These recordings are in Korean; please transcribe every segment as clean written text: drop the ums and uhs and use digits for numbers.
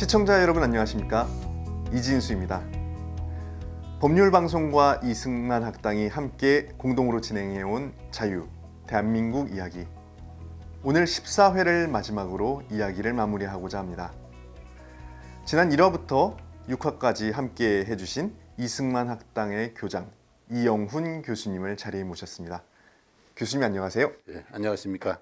시청자 여러분 안녕하십니까? 이진수입니다. 법률방송과 이승만 학당이 함께 공동으로 진행해온 자유, 대한민국 이야기. 오늘 14회를 마지막으로 이야기를 마무리하고자 합니다. 지난 1화부터 6화까지 함께 해주신 이승만 학당의 교장 이영훈 교수님을 자리에 모셨습니다. 교수님 안녕하세요. 네, 안녕하십니까?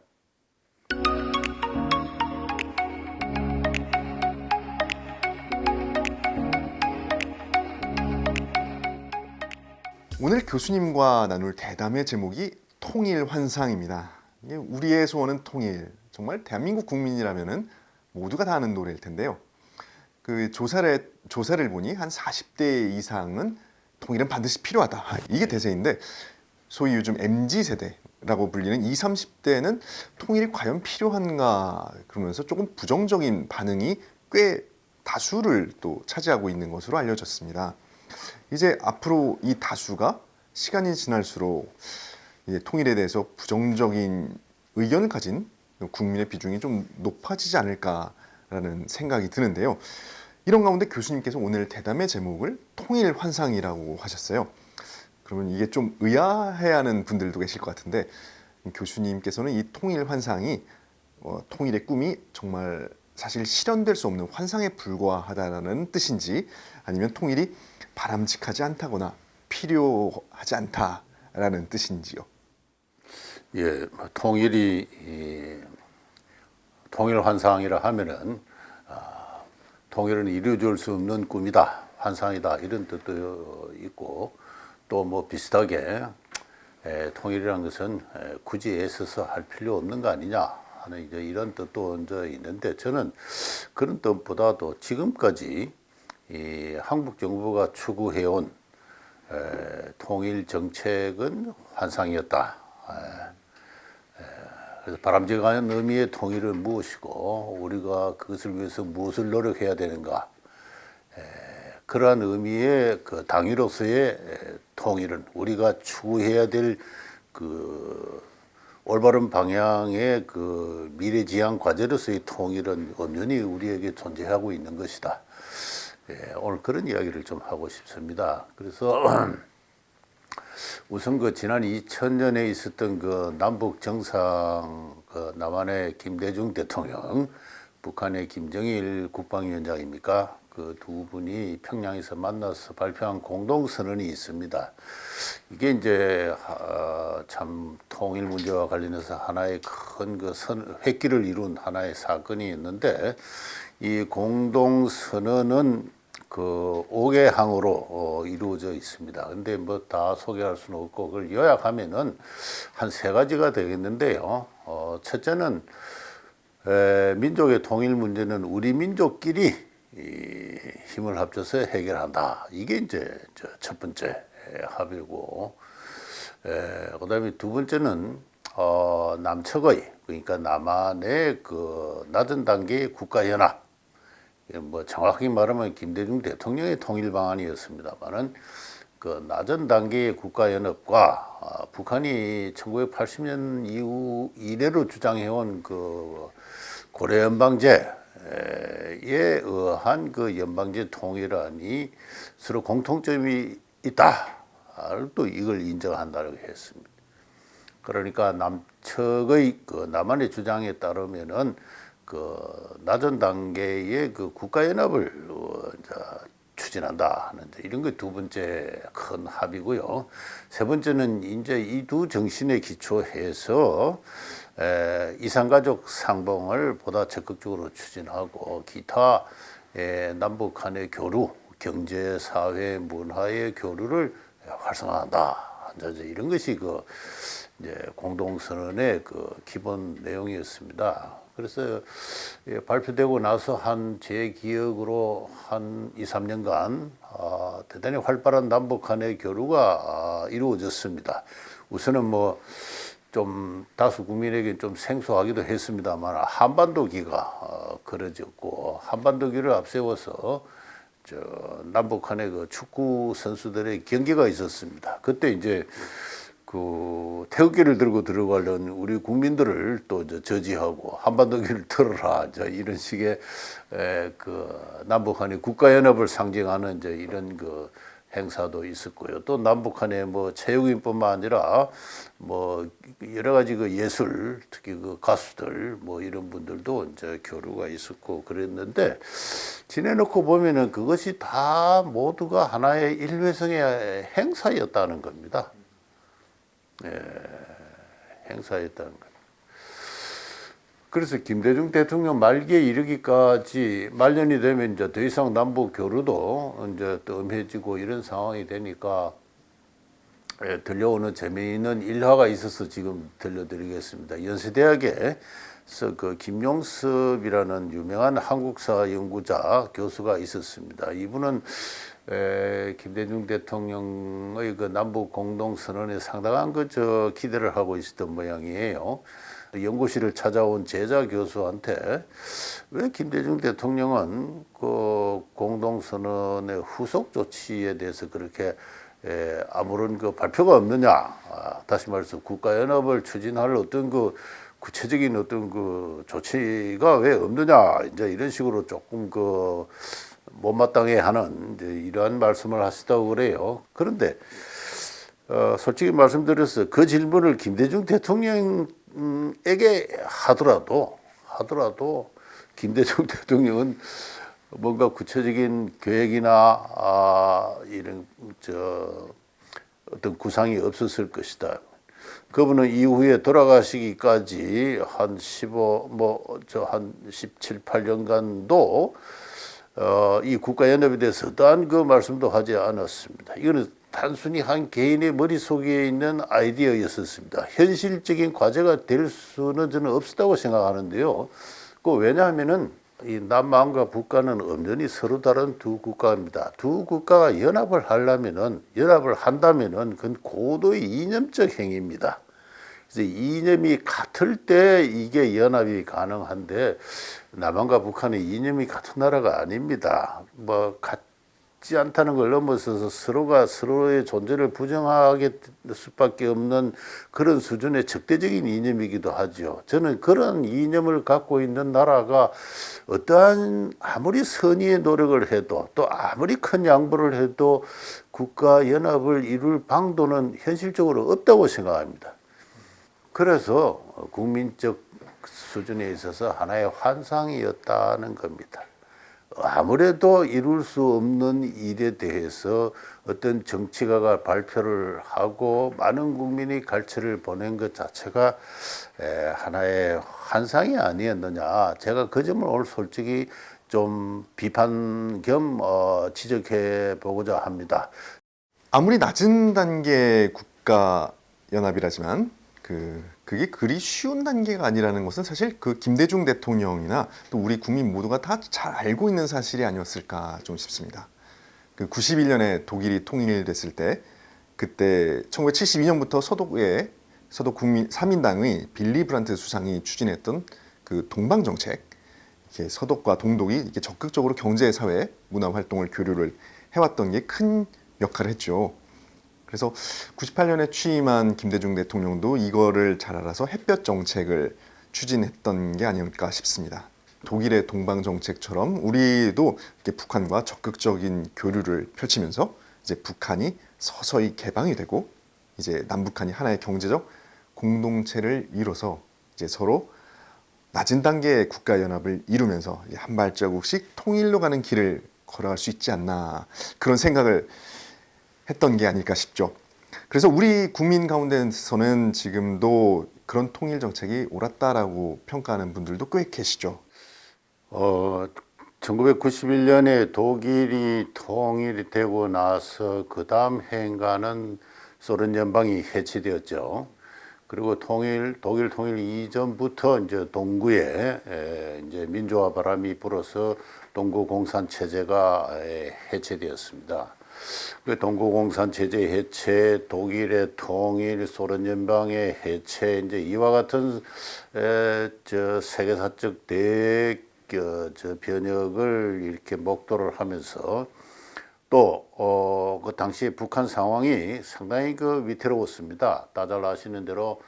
오늘 교수님과 나눌 대담의 제목이 통일환상입니다. 우리의 소원은 통일. 정말 대한민국 국민이라면 모두가 다 아는 노래일 텐데요. 그 조사를 보니 한 40대 이상은 통일은 반드시 필요하다. 이게 대세인데 소위 요즘 MZ세대라고 불리는 20, 30대는 통일이 과연 필요한가 그러면서 조금 부정적인 반응이 꽤 다수를 또 차지하고 있는 것으로 알려졌습니다. 이제 앞으로 이 다수가 시간이 지날수록 이제 통일에 대해서 부정적인 의견을 가진 국민의 비중이 좀 높아지지 않을까라는 생각이 드는데요. 이런 가운데 교수님께서 오늘 대담의 제목을 통일환상이라고 하셨어요. 그러면 이게 좀 의아해하는 분들도 계실 것 같은데 교수님께서는 이 통일환상이 통일의 꿈이 정말 사실 실현될 수 없는 환상에 불과하다는 뜻인지 아니면 통일이 바람직하지 않다거나 필요하지 않다라는 뜻인지요. 예, 통일이 통일 환상이라 하면은 통일은 이루어질 수 없는 꿈이다, 환상이다 이런 뜻도 있고 또 뭐 비슷하게 통일이라는 것은 굳이 애써서 할 필요 없는 거 아니냐 하는 이제 이런 뜻도 얹어 있는데 저는 그런 뜻보다도 지금까지 이 한국 정부가 추구해온 통일 정책은 환상이었다. 그래서 바람직한 의미의 통일은 무엇이고 우리가 그것을 위해서 무엇을 노력해야 되는가. 그러한 의미의 그 당위로서의 통일은 우리가 추구해야 될 그 올바른 방향의 그 미래지향 과제로서의 통일은 엄연히 우리에게 존재하고 있는 것이다. 오늘 그런 이야기를 좀 하고 싶습니다. 그래서 우선 그 지난 2000년에 있었던 그 남북 정상, 그 남한의 김대중 대통령, 북한의 김정일 국방위원장입니까? 그 두 분이 평양에서 만나서 발표한 공동선언이 있습니다. 이게 이제 참 통일 문제와 관련해서 하나의 큰 그 획기를 이룬 하나의 사건이 있는데 이 공동선언은 그 5개 항으로 이루어져 있습니다. 근데 뭐 다 소개할 수는 없고 그걸 요약하면은 한 3가지가 되겠는데요. 첫째는 민족의 통일 문제는 우리 민족끼리 힘을 합쳐서 해결한다. 이게 이제 첫 번째 합의고, 그다음에 두 번째는 남측의 그러니까 남한의 그 낮은 단계의 국가연합. 뭐 정확히 말하면 김대중 대통령의 통일 방안이었습니다만은 그 낮은 단계의 국가연합과 북한이 1980년 이후 이래로 주장해온 그 고려연방제에 의한 그 연방제 통일안이 서로 공통점이 있다. 또 이걸 인정한다고 했습니다. 그러니까 남측의 그 남한의 주장에 따르면은 그 낮은 단계의 그 국가연합을 추진한다 하는 이런 게 두 번째 큰 합의고요. 세 번째는 이제 이 두 정신에 기초해서 이산가족 상봉을 보다 적극적으로 추진하고 기타 남북 간의 교류, 경제, 사회, 문화의 교류를 활성화한다. 이런 것이 그 이제 공동선언의 그 기본 내용이었습니다. 그래서 발표되고 나서 제 기억으로 한 2, 3년간 대단히 활발한 남북 간의 교류가 이루어졌습니다. 우선은 뭐 좀 다수 국민에게 좀 생소하기도 했습니다만 한반도기가 그려졌고 한반도기를 앞세워서 남북 간의 그 축구 선수들의 경기가 있었습니다. 그때 이제 그 태극기를 들고 들어가려는 우리 국민들을 또 저지하고 한반도기를 틀어라 이런 식의 그 남북한의 국가연합을 상징하는 이런 그 행사도 있었고요. 또 남북한의 뭐 체육인뿐만 아니라 뭐 여러 가지 그 예술, 특히 그 가수들 뭐 이런 분들도 교류가 있었고 그랬는데 지내놓고 보면은 그것이 다 모두가 하나의 일회성의 행사였다는 겁니다. 행사였다는 것. 그래서 김대중 대통령 말기에 이르기까지 말년이 되면 더 이상 남북 교류도 뜸해지고 이런 상황이 되니까 들려오는 재미있는 일화가 있어서 지금 들려드리겠습니다. 연세대학에서 그 김용섭이라는 유명한 한국사 연구자 교수가 있었습니다. 이분은 김대중 대통령의 그 남북 공동 선언에 상당한 기대를 하고 있었던 모양이에요. 연구실을 찾아온 제자 교수한테 왜 김대중 대통령은 그 공동 선언의 후속 조치에 대해서 그렇게 아무런 그 발표가 없느냐, 다시 말해서 국가연합을 추진할 어떤 그 구체적인 어떤 그 조치가 왜 없느냐, 이제 이런 식으로 조금 그 못마땅해 하는 이러한 말씀을 하시다고 그래요. 그런데 솔직히 말씀드려서 그 질문을 김대중 대통령에게 하더라도 김대중 대통령은 뭔가 구체적인 계획이나 이런 어떤 구상이 없었을 것이다. 그분은 이후에 돌아가시기까지 한 17, 18년간도 이 국가연합에 대해서 어떠한 그 말씀도 하지 않았습니다. 이거는 단순히 한 개인의 머릿속에 있는 아이디어였었습니다. 현실적인 과제가 될 수는 저는 없었다고 생각하는데요. 왜냐하면은 이 남한과 북한은 엄연히 서로 다른 두 국가입니다. 두 국가가 연합을 한다면은 그건 고도의 이념적 행위입니다. 그래서 이념이 같을 때 이게 연합이 가능한데 남한과 북한의 이념이 같은 나라가 아닙니다. 뭐 같지 않다는 걸 넘어서서 서로가 서로의 존재를 부정하게 될 수밖에 없는 그런 수준의 적대적인 이념이기도 하죠. 저는 그런 이념을 갖고 있는 나라가 어떠한 아무리 선의의 노력을 해도 또 아무리 큰 양보를 해도 국가 연합을 이룰 방도는 현실적으로 없다고 생각합니다. 그래서 국민적 수준에 있어서 하나의 환상이었다는 겁니다. 아무래도 이룰 수 없는 일에 대해서 어떤 정치가가 발표를 하고 많은 국민이 갈채를 보낸 것 자체가 하나의 환상이 아니었느냐. 제가 그 점을 오늘 솔직히 좀 비판 겸 지적해 보고자 합니다. 아무리 낮은 단계의 국가 연합이라지만 그게 그리 쉬운 단계가 아니라는 것은 사실 그 김대중 대통령이나 또 우리 국민 모두가 다 잘 알고 있는 사실이 아니었을까 좀 싶습니다. 그 91년에 독일이 통일됐을 때 그때 1972년부터 서독 국민 3인당의 빌리 브란트 수상이 추진했던 그 동방 정책, 이렇게 서독과 동독이 이렇게 적극적으로 경제, 사회, 문화 활동을 교류를 해왔던 게 큰 역할을 했죠. 그래서 98년에 취임한 김대중 대통령도 이거를 잘 알아서 햇볕 정책을 추진했던 게 아닐까 싶습니다. 독일의 동방 정책처럼 우리도 이렇게 북한과 적극적인 교류를 펼치면서 이제 북한이 서서히 개방이 되고 이제 남북한이 하나의 경제적 공동체를 이뤄서 이제 서로 낮은 단계의 국가 연합을 이루면서 한 발자국씩 통일로 가는 길을 걸어갈 수 있지 않나, 그런 생각을 했던 게 아닐까 싶죠. 그래서 우리 국민 가운데서는 지금도 그런 통일 정책이 옳았다라고 평가하는 분들도 꽤 계시죠. 1991년에 독일이 통일이 되고 나서 그 다음 해인가는 소련 연방이 해체되었죠. 그리고 독일 통일 이전부터 이제 동구에 이제 민주화 바람이 불어서 동구 공산 체제가 해체되었습니다. 그 동구 공산 체제 해체, 독일의 통일, 소련 연방의 해체, 이제 이와 같은 세계사적 변혁을 이렇게 목도를 하면서 또 그 당시 북한 상황이 상당히 그 위태로웠습니다. 다들 아시는 대로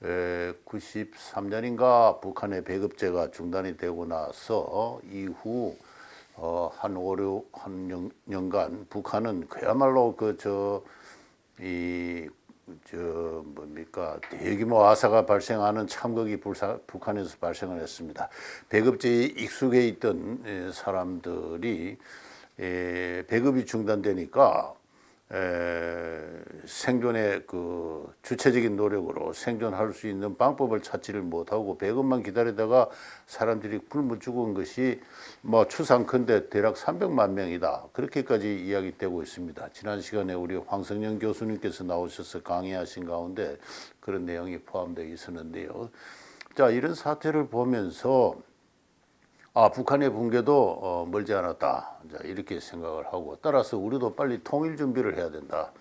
93년인가 북한의 배급제가 중단이 되고 나서 이후 한 5, 6년간 북한은 그야말로 뭡니까 대규모 아사가 발생하는 참극이 북한에서 발생을 했습니다. 배급제에 익숙해 있던 사람들이 배급이 중단되니까 생존의 그 주체적인 노력으로 생존할 수 있는 방법을 찾지를 못하고 배급만 기다리다가 사람들이 굶어 죽은 것이 뭐 추상컨대 대략 300만 명이다. 그렇게까지 이야기되고 있습니다. 지난 시간에 우리 황성영 교수님께서 나오셔서 강의하신 가운데 그런 내용이 포함되어 있었는데요. 자, 이런 사태를 보면서 북한의 붕괴도 멀지 않았다. 이렇게 생각을 하고 따라서 우리도 빨리 통일 준비를 해야 된다.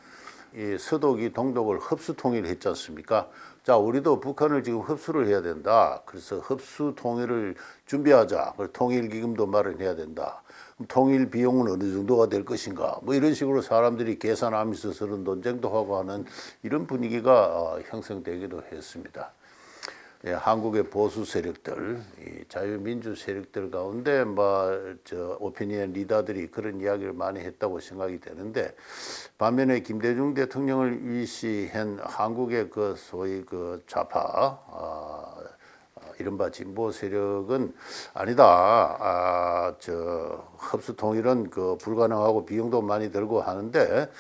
이 서독이 동독을 흡수 통일했지 않습니까? 자, 우리도 북한을 지금 흡수를 해야 된다. 그래서 흡수 통일을 준비하자. 통일 기금도 마련해야 된다. 통일 비용은 어느 정도가 될 것인가? 뭐 이런 식으로 사람들이 계산하면서 서로 논쟁도 하고 하는 이런 분위기가 형성되기도 했습니다. 한국의 보수 세력들, 자유민주 세력들 가운데 오피니언 리더들이 그런 이야기를 많이 했다고 생각이 되는데 반면에 김대중 대통령을 위시한 한국의 그 소위 그 좌파 이른바 진보 세력은 아니다. 흡수 통일은 그 불가능하고 비용도 많이 들고 하는데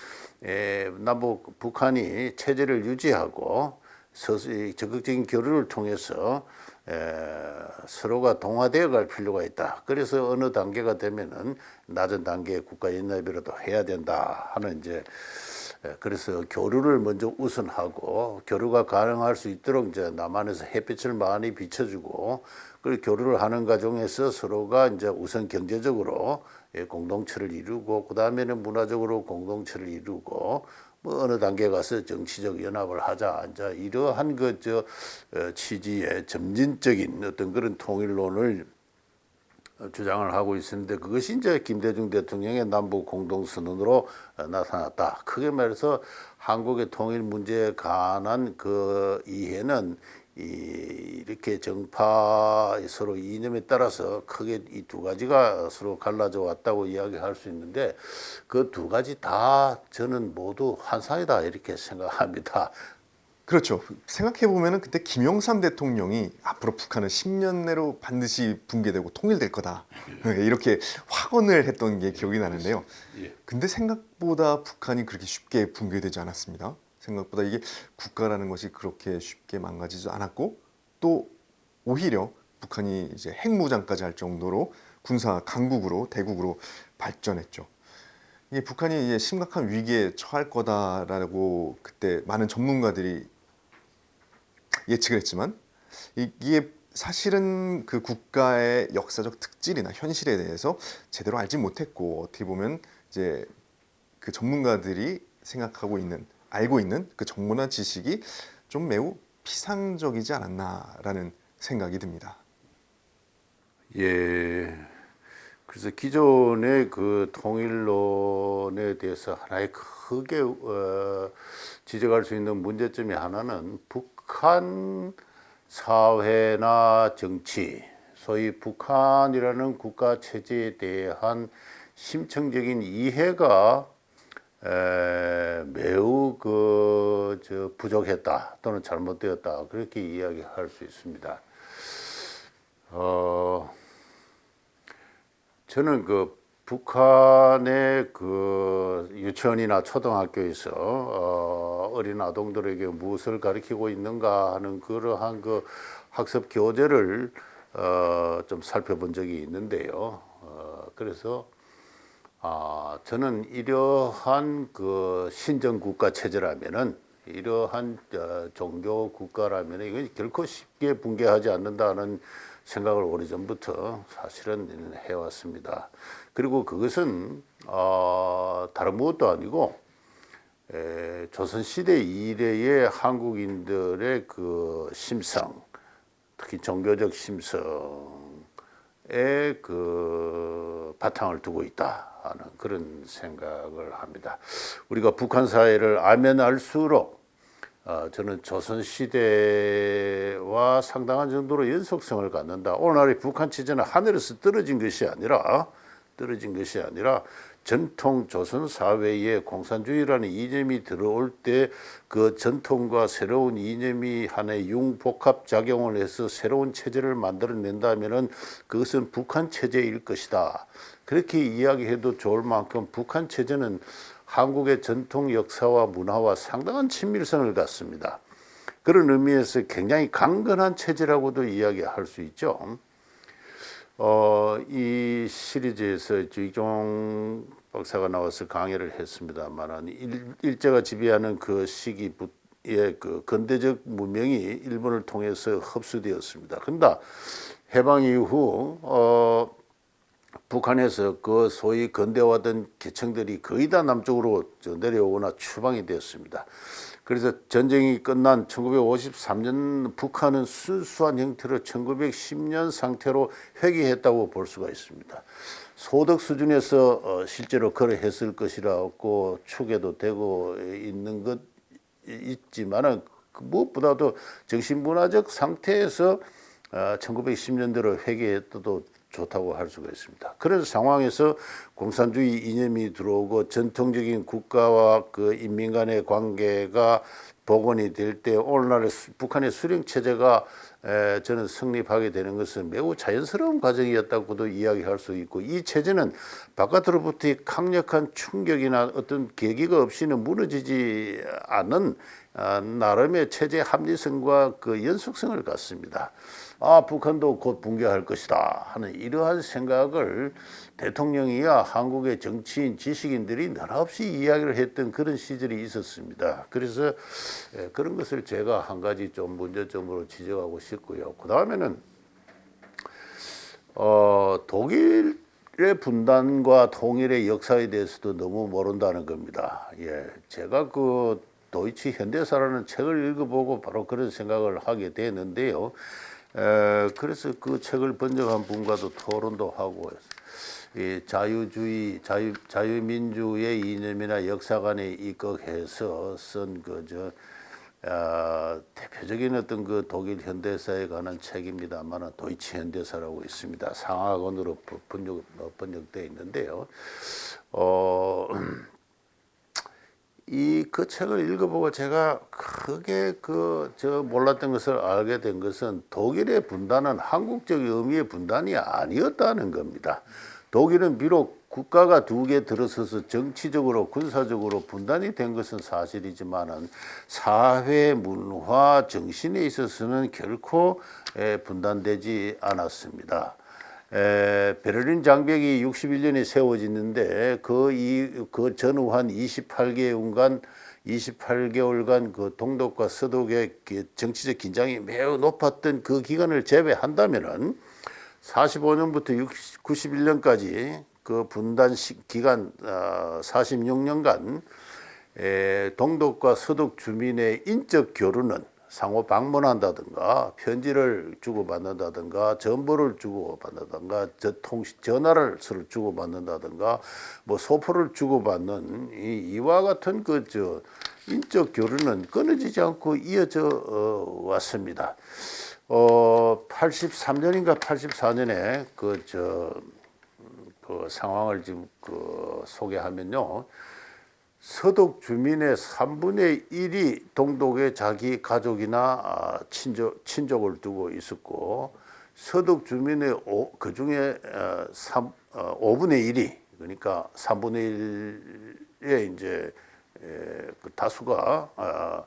남북 북한이 체제를 유지하고 적극적인 교류를 통해서 서로가 동화되어 갈 필요가 있다. 그래서 어느 단계가 되면은 낮은 단계의 국가 연합이라도 해야 된다 하는 그래서 교류를 먼저 우선하고 교류가 가능할 수 있도록 남한에서 햇빛을 많이 비춰주고 그 교류를 하는 과정에서 서로가 우선 경제적으로 공동체를 이루고 그 다음에는 문화적으로 공동체를 이루고 뭐 어느 단계에 가서 정치적 연합을 하자. 이러한 취지의 점진적인 어떤 그런 통일론을 주장을 하고 있었는데 그것이 김대중 대통령의 남북 공동선언으로 나타났다. 크게 말해서 한국의 통일 문제에 관한 그 이해는 이렇게 정파 서로 이념에 따라서 크게 이 두 가지가 서로 갈라져 왔다고 이야기할 수 있는데 그 두 가지 다 저는 모두 환상이다 이렇게 생각합니다. 그렇죠. 생각해 보면은 그때 김영삼 대통령이 앞으로 북한은 10년 내로 반드시 붕괴되고 통일될 거다. 이렇게 확언을 했던 게 기억이 나는데요. 근데 생각보다 북한이 그렇게 쉽게 붕괴되지 않았습니다. 생각보다 이게 국가라는 것이 그렇게 쉽게 망가지지 않았고 또 오히려 북한이 이제 핵무장까지 할 정도로 군사 강국으로 대국으로 발전했죠. 이게 북한이 이제 심각한 위기에 처할 거다라고 그때 많은 전문가들이 예측을 했지만 이게 사실은 그 국가의 역사적 특질이나 현실에 대해서 제대로 알지 못했고 어떻게 보면 이제 그 전문가들이 알고 있는 그 정보나 지식이 좀 매우 피상적이지 않았나라는 생각이 듭니다. 예. 그래서 기존의 그 통일론에 대해서 하나의 크게 지적할 수 있는 문제점이 하나는 북한 사회나 정치, 소위 북한이라는 국가 체제에 대한 심층적인 이해가 매우 부족했다 또는 잘못되었다 그렇게 이야기할 수 있습니다. 저는 그 북한의 그 유치원이나 초등학교에서 어린 아동들에게 무엇을 가르치고 있는가 하는 그러한 그 학습 교재를 좀 살펴본 적이 있는데요. 그래서 저는 이러한 그 신정 국가 체제라면은 이러한 종교 국가라면 이건 결코 쉽게 붕괴하지 않는다는 생각을 오래전부터 사실은 해왔습니다. 그리고 그것은 다른 무엇도 아니고 조선시대 이래의 한국인들의 그 심성, 특히 종교적 심성에 그 바탕을 두고 있다. 하는 그런 생각을 합니다. 우리가 북한 사회를 알면 알수록 저는 조선시대와 상당한 정도로 연속성을 갖는다. 오늘날의 북한 체제는 하늘에서 떨어진 것이 아니라 전통 조선 사회에 공산주의라는 이념이 들어올 때 그 전통과 새로운 이념이 하나의 융복합 작용을 해서 새로운 체제를 만들어낸다면은 그것은 북한 체제일 것이다. 그렇게 이야기해도 좋을 만큼 북한 체제는 한국의 전통 역사와 문화와 상당한 친밀성을 갖습니다. 그런 의미에서 굉장히 강건한 체제라고도 이야기할 수 있죠. 이 시리즈에서 주의종 박사가 나와서 강의를 했습니다만 일제가 지배하는 그 시기에 그 근대적 문명이 일본을 통해서 흡수되었습니다. 그런데 해방 이후 북한에서 그 소위 근대화된 계층들이 거의 다 남쪽으로 내려오거나 추방이 되었습니다. 그래서 전쟁이 끝난 1953년 북한은 순수한 형태로 1910년 상태로 회귀했다고 볼 수가 있습니다. 소득 수준에서 실제로 그러했을 것이라고 추계도 되고 있는 것 있지만은 무엇보다도 정신문화적 상태에서 1910년대로 회귀했다도 좋다고 할 수가 있습니다. 그런 상황에서 공산주의 이념이 들어오고 전통적인 국가와 그 인민 간의 관계가 복원이 될 때 오늘날의 북한의 수령 체제가 저는 성립하게 되는 것은 매우 자연스러운 과정이었다고도 이야기할 수 있고, 이 체제는 바깥으로부터의 강력한 충격이나 어떤 계기가 없이는 무너지지 않는 나름의 체제 합리성과 그 연속성을 갖습니다. 북한도 곧 붕괴할 것이다 하는 이러한 생각을 대통령이야 한국의 정치인, 지식인들이 늘없이 이야기를 했던 그런 시절이 있었습니다. 그래서 그런 것을 제가 한 가지 좀 문제점으로 지적하고 싶고요. 그 다음에는 독일의 분단과 통일의 역사에 대해서도 너무 모른다는 겁니다. 제가 그 도이치 현대사라는 책을 읽어보고 바로 그런 생각을 하게 되는데요. 그래서 그 책을 번역한 분과도 토론도 하고 이 자유주의, 자유민주의 이념이나 역사관에 입각해서 쓴 대표적인 어떤 그 독일 현대사에 관한 책입니다만 도이치 현대사라고 있습니다. 상하권으로 번역되어 있는데요. 그 책을 읽어보고 제가 크게 몰랐던 것을 알게 된 것은 독일의 분단은 한국적 의미의 분단이 아니었다는 겁니다. 독일은 비록 국가가 두 개 들어서서 정치적으로 군사적으로 분단이 된 것은 사실이지만은 사회, 문화, 정신에 있어서는 결코 분단되지 않았습니다. 베를린 장벽이 61년에 세워지는데 그 전후한 28개월간 그 동독과 서독의 정치적 긴장이 매우 높았던 그 기간을 제외한다면은 45년부터 91년까지 그 분단 기간 46년간 동독과 서독 주민의 인적 교류는 상호 방문한다든가 편지를 주고받는다든가 정보를 주고받는다든가 전화를 서로 주고받는다든가 뭐 소포를 주고받는 이와 같은 인적 교류는 끊어지지 않고 이어져 왔습니다. 83년인가 84년에 그 상황을 지금 소개하면요. 서독 주민의 3분의 1이 동독에 자기 가족이나 친족을 두고 있었고, 서독 주민의 그중에 5분의 1이, 그러니까 3분의 1의 이제 그 다수가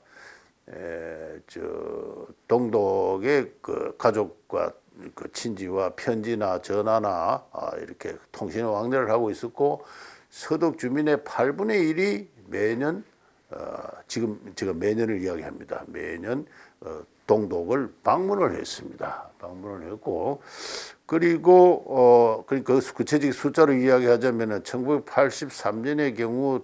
동독의 그 가족과 그 친지와 편지나 전화나 이렇게 통신 왕래를 하고 있었고, 서독 주민의 8분의 1이 매년 지금 제가 매년을 이야기합니다. 매년 동독을 방문을 했습니다. 방문을 했고, 그리고 그러니까 구체적 숫자로 이야기하자면은 1983년의 경우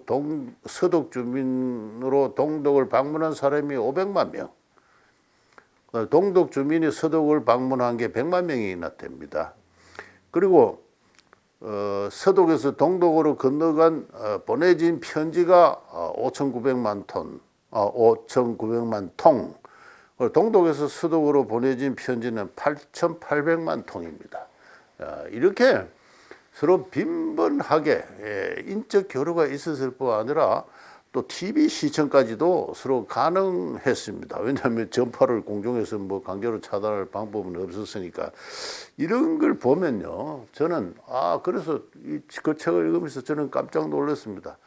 서독 주민으로 동독을 방문한 사람이 500만 명. 동독 주민이 서독을 방문한 게 100만 명이나 됩니다. 그리고 서독에서 동독으로 건너간 보내진 편지가 5,900만 톤, 5,900만 통. 동독에서 서독으로 보내진 편지는 8,800만 통입니다. 이렇게 서로 빈번하게 인적 교류가 있었을 뿐 아니라 또 TV 시청까지도 서로 가능했습니다. 왜냐하면 전파를 공중에서 뭐 강제로 차단할 방법은 없었으니까. 이런 걸 보면요, 저는 그래서 그 책을 읽으면서 저는 깜짝 놀랐습니다.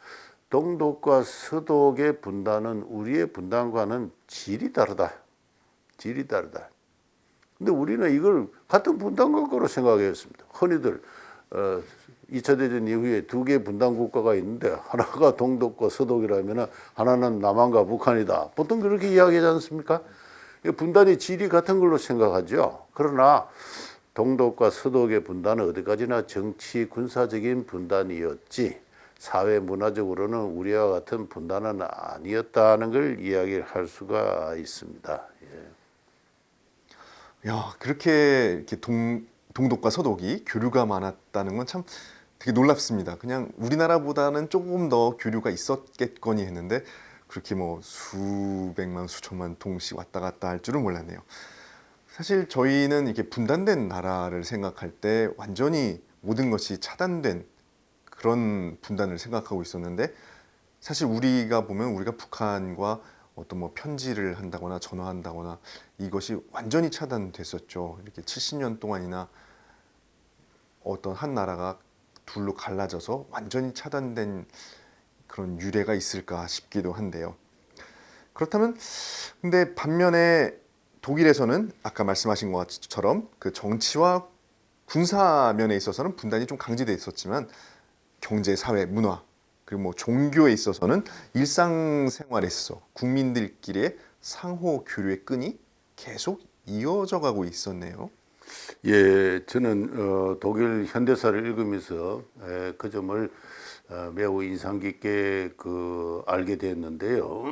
동독과 서독의 분단은 우리의 분단과는 질이 다르다. 질이 다르다. 근데 우리는 이걸 같은 분단국가로 생각했습니다. 흔히들 2차 대전 이후에 두 개의 분단 국가가 있는데 하나가 동독과 서독이라면 하나는 남한과 북한이다. 보통 그렇게 이야기하지 않습니까? 분단의 질이 같은 걸로 생각하죠. 그러나 동독과 서독의 분단은 어디까지나 정치 군사적인 분단이었지 사회 문화적으로는 우리와 같은 분단은 아니었다는 걸 이야기할 수가 있습니다. 야, 그렇게 이렇게 동독과 서독이 교류가 많았다는 건 참 되게 놀랍습니다. 그냥 우리나라보다는 조금 더 교류가 있었겠거니 했는데 그렇게 뭐 수백만, 수천만 통씩 왔다 갔다 할 줄은 몰랐네요. 사실 저희는 이렇게 분단된 나라를 생각할 때 완전히 모든 것이 차단된 그런 분단을 생각하고 있었는데 사실 우리가 보면 우리가 북한과 어떤 뭐 편지를 한다거나 전화한다거나 이것이 완전히 차단됐었죠. 이렇게 70년 동안이나 어떤 한 나라가 둘로 갈라져서 완전히 차단된 그런 유래가 있을까 싶기도 한데요. 그렇다면 근데 반면에 독일에서는 아까 말씀하신 것처럼 그 정치와 군사 면에 있어서는 분단이 좀 강제돼 있었지만 경제, 사회, 문화 그리고 뭐 종교에 있어서는 일상생활에 있어서 국민들끼리의 상호 교류의 끈이 계속 이어져 가고 있었네요. 예, 저는 독일 현대사를 읽으면서 그 점을 매우 인상 깊게 알게 됐는데요.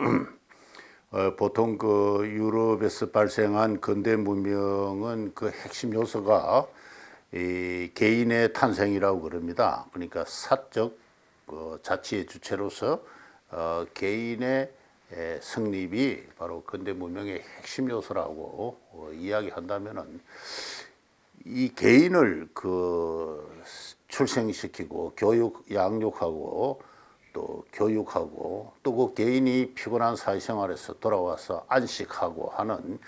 보통 유럽에서 발생한 근대 문명은 그 핵심 요소가 이 개인의 탄생이라고 그럽니다. 그러니까 사적 자치의 주체로서 개인의 성립이 바로 근대 문명의 핵심 요소라고 이야기한다면은 이 개인을 출생시키고 양육하고 또 교육하고 또 그 개인이 피곤한 사회생활에서 돌아와서 안식하고 하는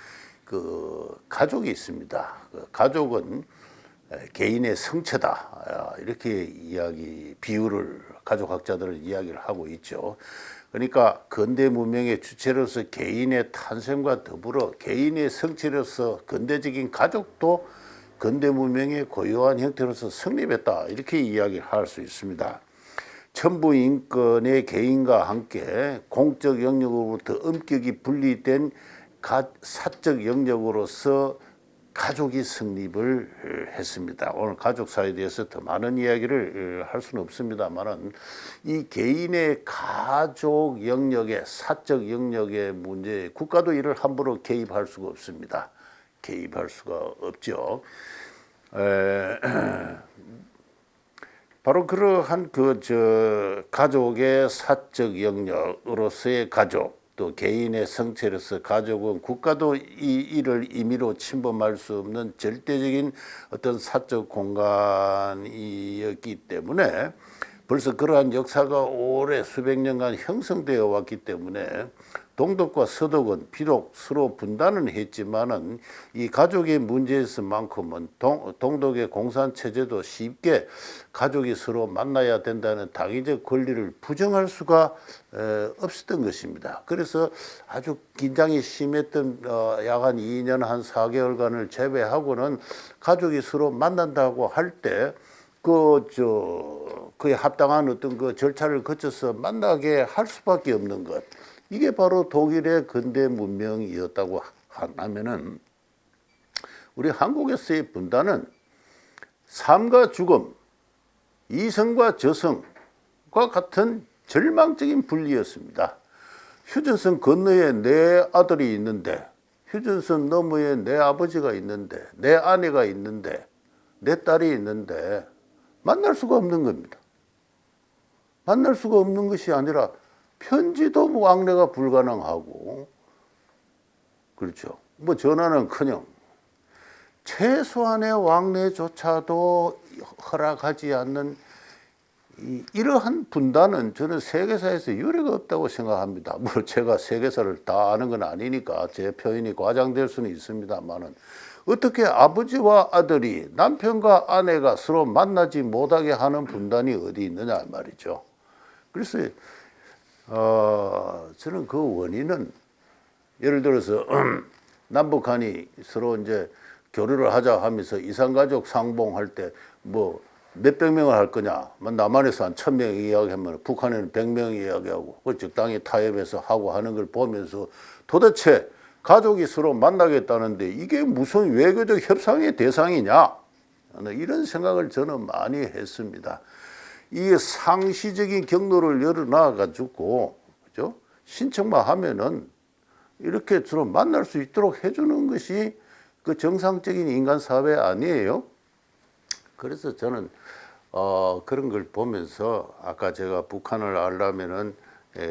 그 가족이 있습니다. 그 가족은 개인의 성체다 이렇게 비유를 가족학자들은 이야기를 하고 있죠. 그러니까 근대 문명의 주체로서 개인의 탄생과 더불어 개인의 성체로서 근대적인 가족도 근대 문명의 고유한 형태로서 성립했다 이렇게 이야기할 수 있습니다. 천부 인권의 개인과 함께 공적 영역으로부터 엄격히 분리된 사적 영역으로서 가족이 성립을 했습니다. 오늘 가족사에 대해서 더 많은 이야기를 할 수는 없습니다만 이 개인의 가족 영역의 사적 영역의 문제에 국가도 이를 함부로 개입할 수가 없습니다. 개입할 수가 없죠. 바로 그러한 가족의 사적 영역으로서의 가족 또 개인의 성체로서 가족은 국가도 이를 임의로 침범할 수 없는 절대적인 어떤 사적 공간이었기 때문에 벌써 그러한 역사가 오래 수백 년간 형성되어 왔기 때문에 동독과 서독은 비록 서로 분단은 했지만은 이 가족의 문제에서만큼은 동독의 공산체제도 쉽게 가족이 서로 만나야 된다는 당위적 권리를 부정할 수가 없었던 것입니다. 그래서 아주 긴장이 심했던 약 한 2년 한 4개월간을 제외하고는 가족이 서로 만난다고 할 때 그에 합당한 어떤 그 절차를 거쳐서 만나게 할 수밖에 없는 것. 이게 바로 독일의 근대 문명이었다고 한다면은 우리 한국에서의 분단은 삶과 죽음, 이성과 저성과 같은 절망적인 분리였습니다. 휴전선 건너에 내 아들이 있는데, 휴전선 너머에 내 아버지가 있는데, 내 아내가 있는데, 내 딸이 있는데 만날 수가 없는 겁니다. 만날 수가 없는 것이 아니라 편지도 왕래가 불가능하고, 그렇죠. 뭐 전화는커녕 최소한의 왕래조차도 허락하지 않는 이러한 분단은 저는 세계사에서 유례가 없다고 생각합니다. 뭐 제가 세계사를 다 아는 건 아니니까 제 표현이 과장될 수는 있습니다만은, 어떻게 아버지와 아들이, 남편과 아내가 서로 만나지 못하게 하는 분단이 어디 있느냐 말이죠. 그래서 저는 그 원인은, 예를 들어서 남북한이 서로 이제 교류를 하자 하면서 이산가족 상봉할 때 뭐 몇백 명을 할 거냐, 남한에서 한 1000명 이야기하면 북한에는 100명 이야기하고, 그 적당히 타협해서 하고 하는 걸 보면서 도대체 가족이 서로 만나겠다는데 이게 무슨 외교적 협상의 대상이냐, 이런 생각을 저는 많이 했습니다. 이 상시적인 경로를 열어놔 가지고, 그죠? 신청만 하면은 이렇게 서로 만날 수 있도록 해주는 것이 그 정상적인 인간 사회 아니에요? 그래서 저는 그런 걸 보면서, 아까 제가 북한을 알려면은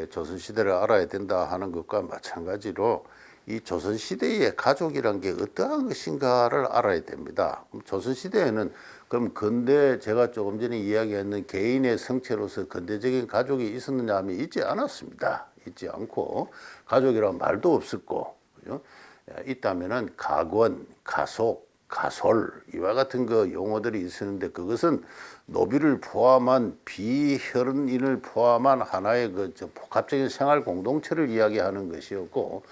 조선시대를 알아야 된다 하는 것과 마찬가지로 이 조선시대의 가족이란 게 어떠한 것인가를 알아야 됩니다. 조선시대에는 그럼 근대, 제가 조금 전에 이야기했는 개인의 성체로서 근대적인 가족이 있었느냐 하면 있지 않았습니다. 있지 않고, 가족이란 말도 없었고, 그죠? 있다면은 가권, 가속, 가솔 이와 같은 그 용어들이 있었는데, 그것은 노비를 포함한 비혈연인을 포함한 하나의 그 복합적인 생활 공동체를 이야기하는 것이었고,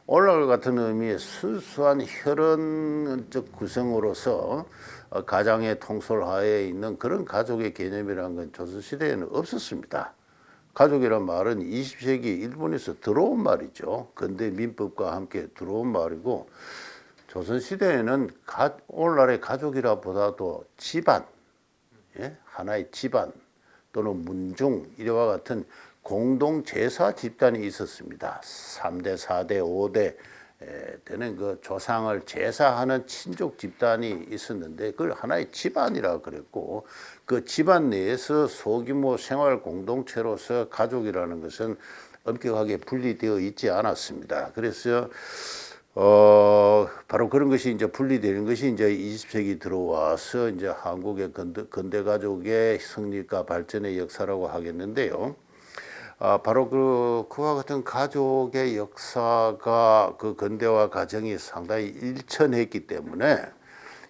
오늘 같은 의미의 순수한 혈연적 구성으로서 가장의 통솔하에 있는 그런 가족의 개념이라는 건 조선시대에는 없었습니다. 가족이란 말은 20세기 일본에서 들어온 말이죠. 근대 민법과 함께 들어온 말이고, 조선시대에는 오늘날의 가족이라 보다도 집안, 하나의 집안 또는 문중 이와 같은 공동 제사 집단이 있었습니다. 3대, 4대, 5대 되는 그 조상을 제사하는 친족 집단이 있었는데, 그걸 하나의 집안이라고 그랬고, 그 집안 내에서 소규모 생활 공동체로서 가족이라는 것은 엄격하게 분리되어 있지 않았습니다. 그래서 바로 그런 것이 이제 분리되는 것이 이제 20세기 들어와서 이제 한국의 근대 가족의 성립과 발전의 역사라고 하겠는데요. 바로 그와 같은 가족의 역사가 그 근대화 과정이 상당히 일천했기 때문에,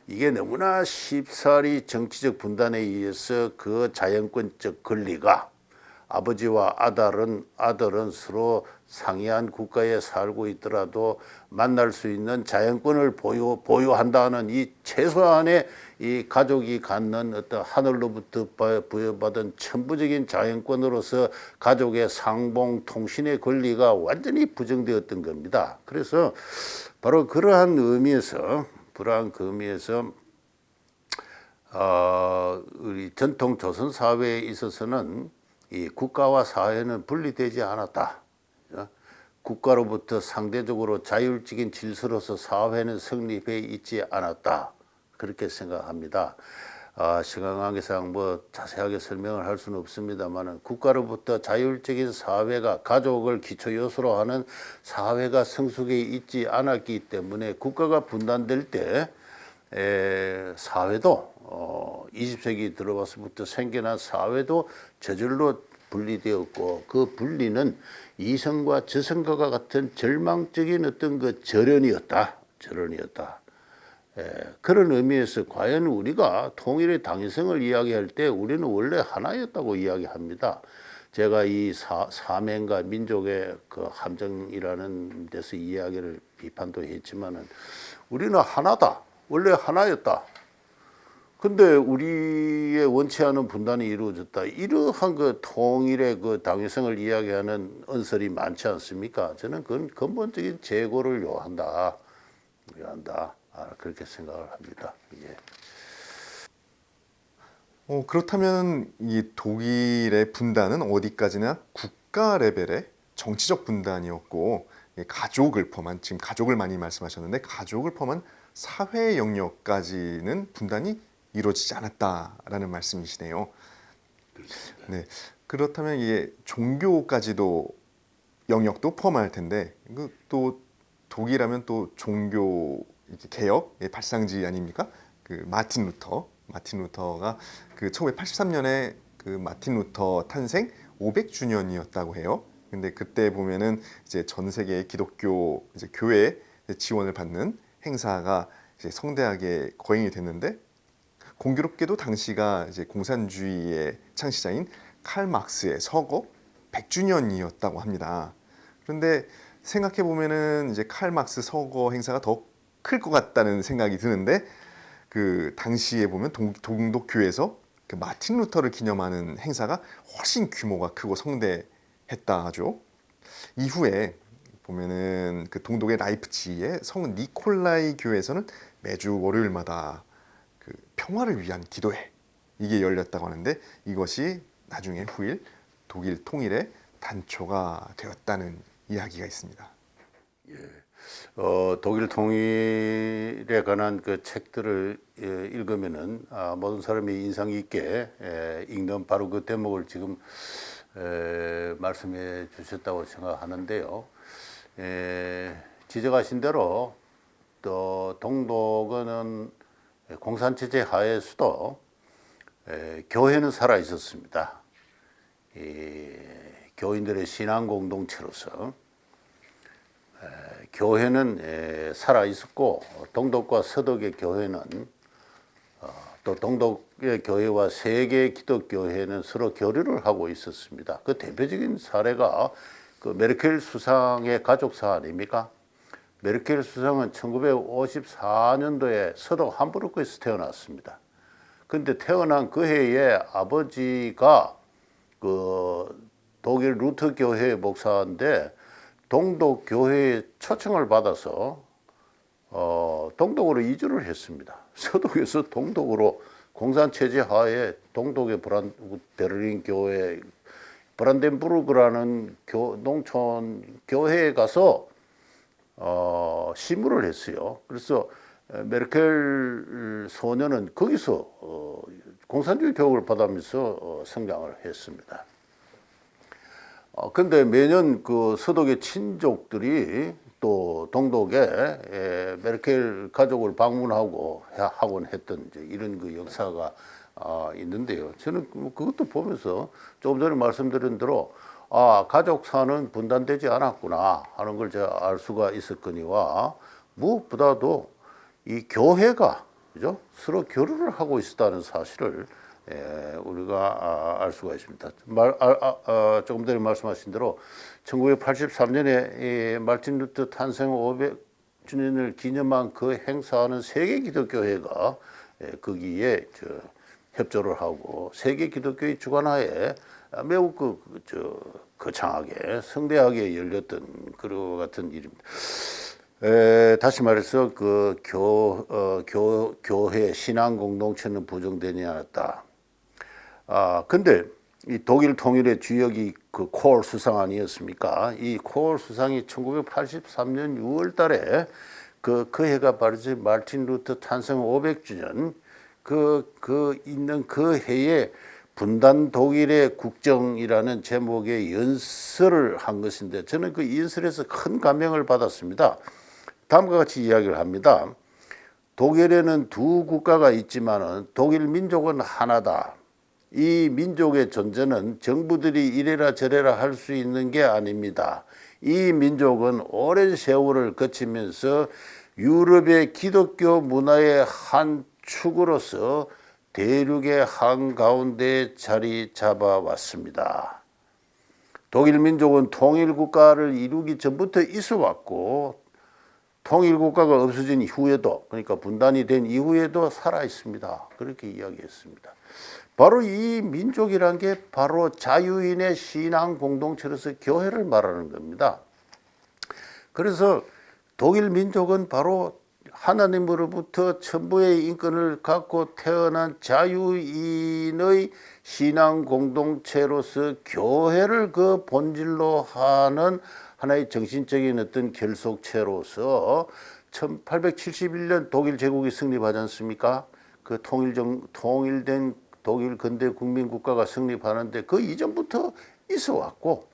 이게 너무나 쉽사리 정치적 분단에 의해서 그 자연권적 권리가, 아버지와 아들은 서로 상이한 국가에 살고 있더라도 만날 수 있는 자연권을 보유한다는 이 최소한의 이 가족이 갖는 어떤 하늘로부터 부여받은 천부적인 자연권으로서 가족의 상봉 통신의 권리가 완전히 부정되었던 겁니다. 그래서 바로 그러한 의미에서 우리 전통 조선 사회에 있어서는 이 국가와 사회는 분리되지 않았다. 국가로부터 상대적으로 자율적인 질서로서 사회는 성립해 있지 않았다. 그렇게 생각합니다. 시간 관계상 뭐 자세하게 설명을 할 수는 없습니다만, 국가로부터 자율적인 사회가, 가족을 기초 요소로 하는 사회가 성숙해 있지 않았기 때문에 국가가 분단될 때 사회도 20세기 들어와서부터 생겨난 사회도 저절로 분리되었고, 그 분리는 이성과 저성과 같은 절망적인 어떤 그 절연이었다. 그런 의미에서 과연 우리가 통일의 당위성을 이야기할 때 우리는 원래 하나였다고 이야기합니다. 제가 이 사명과 민족의 그 함정이라는 데서 이야기를 비판도 했지만은, 우리는 하나다. 원래 하나였다. 근데 우리의 원치 않은 분단이 이루어졌다. 이러한 그 통일의 그 당위성을 이야기하는 언설이 많지 않습니까? 저는 그건 근본적인 재고를 요한다. 그렇게 생각을 합니다. 예. 그렇다면 이 독일의 분단은 어디까지나 국가 레벨의 정치적 분단이었고, 가족을 포함한, 지금 가족을 많이 말씀하셨는데 가족을 포함한 사회 영역까지는 분단이 이루어지지 않았다라는 말씀이시네요. 네, 그렇다면 이게 종교까지도 영역도 포함할 텐데 또 독일하면 또 종교 이렇게 개혁의 발상지 아닙니까? 그 마틴 루터가 그 1983년에 그 마틴 루터 탄생 500주년이었다고 해요. 근데 그때 보면은 이제 전 세계 기독교 이제 교회 지원을 받는 행사가 이제 성대하게 거행이 됐는데 공교롭게도 당시가 이제 공산주의의 창시자인 칼 막스의 서거 100주년이었다고 합니다. 그런데 생각해 보면은 이제 칼 막스 서거 행사가 더 클 것 같다는 생각이 드는데 그 당시에 보면 동독교에서 그 마틴 루터를 기념하는 행사가 훨씬 규모가 크고 성대했다 하죠. 이후에 보면은 그 동독의 라이프치히의 성 니콜라이 교회에서는 매주 월요일마다 그 평화를 위한 기도회 이게 열렸다고 하는데 이것이 나중에 후일 독일 통일의 단초가 되었다는 이야기가 있습니다. 독일 통일에 관한 그 책들을 읽으면은 모든 사람이 인상 있게 읽는 바로 그 대목을 지금 말씀해 주셨다고 생각하는데요. 지적하신 대로 또 동독은 공산체제 하에서도 교회는 살아 있었습니다. 교인들의 신앙 공동체로서 교회는 살아 있었고 동독과 서독의 교회는 또 동독의 교회와 세계 기독교회는 서로 교류를 하고 있었습니다. 그 대표적인 사례가 그 메르켈 수상의 가족사 아닙니까? 메르켈 수상은 1954년도에 서독 함부르크에서 태어났습니다. 그런데 태어난 그 해에 아버지가 그 독일 루터 교회 목사인데 동독 교회의 초청을 받아서 동독으로 이주를 했습니다. 서독에서 동독으로 공산체제 하에 동독의 베를린 교회 브란덴부르크라는 농촌 교회에 가서 시무를 했어요. 그래서 메르켈 소녀는 거기서 공산주의 교육을 받으면서 성장을 했습니다. 근데 매년 그 서독의 친족들이 또 동독에 메르켈 가족을 방문하고 하곤 했던 이제 이런 그 역사가 있는데요. 저는 그것도 보면서 조금 전에 말씀드린 대로 가족사는 분단되지 않았구나 하는 걸 제가 알 수가 있었거니와 무엇보다도 이 교회가 그죠? 서로 교류를 하고 있었다는 사실을 우리가 알 수가 있습니다. 조금 전에 말씀하신 대로 1983년에 마틴 루터 탄생 500주년을 기념한 그 행사는 세계 기독교회가 거기에 협조를 하고 세계 기독교회 주관하에 매우 거창하게 성대하게 열렸던 그런 같은 일입니다. 다시 말해서 그 교회 신앙 공동체는 부정되지 않았다. 근데 이 독일 통일의 주역이 그 코올 수상 아니었습니까? 이 코올 수상이 1983년 6월 달에 그 해가 바로 마틴 루터 탄생 500주년 있는 그 해에 분단 독일의 국정이라는 제목의 연설을 한 것인데 저는 그 연설에서 큰 감명을 받았습니다. 다음과 같이 이야기를 합니다. 독일에는 두 국가가 있지만 독일 민족은 하나다. 이 민족의 존재는 정부들이 이래라 저래라 할 수 있는 게 아닙니다. 이 민족은 오랜 세월을 거치면서 유럽의 기독교 문화의 한 축으로서 대륙의 한가운데 자리 잡아왔습니다. 독일 민족은 통일국가를 이루기 전부터 있어왔고 통일국가가 없어진 이후에도 그러니까 분단이 된 이후에도 살아있습니다. 그렇게 이야기했습니다. 바로 이 민족이란 게 바로 자유인의 신앙 공동체로서 교회를 말하는 겁니다. 그래서 독일 민족은 바로 하나님으로부터 천부의 인권을 갖고 태어난 자유인의 신앙 공동체로서 교회를 그 본질로 하는 하나의 정신적인 어떤 결속체로서 1871년 독일 제국이 성립하지 않습니까? 그 통일된 독일 근대 국민 국가가 성립하는데 그 이전부터 있어 왔고,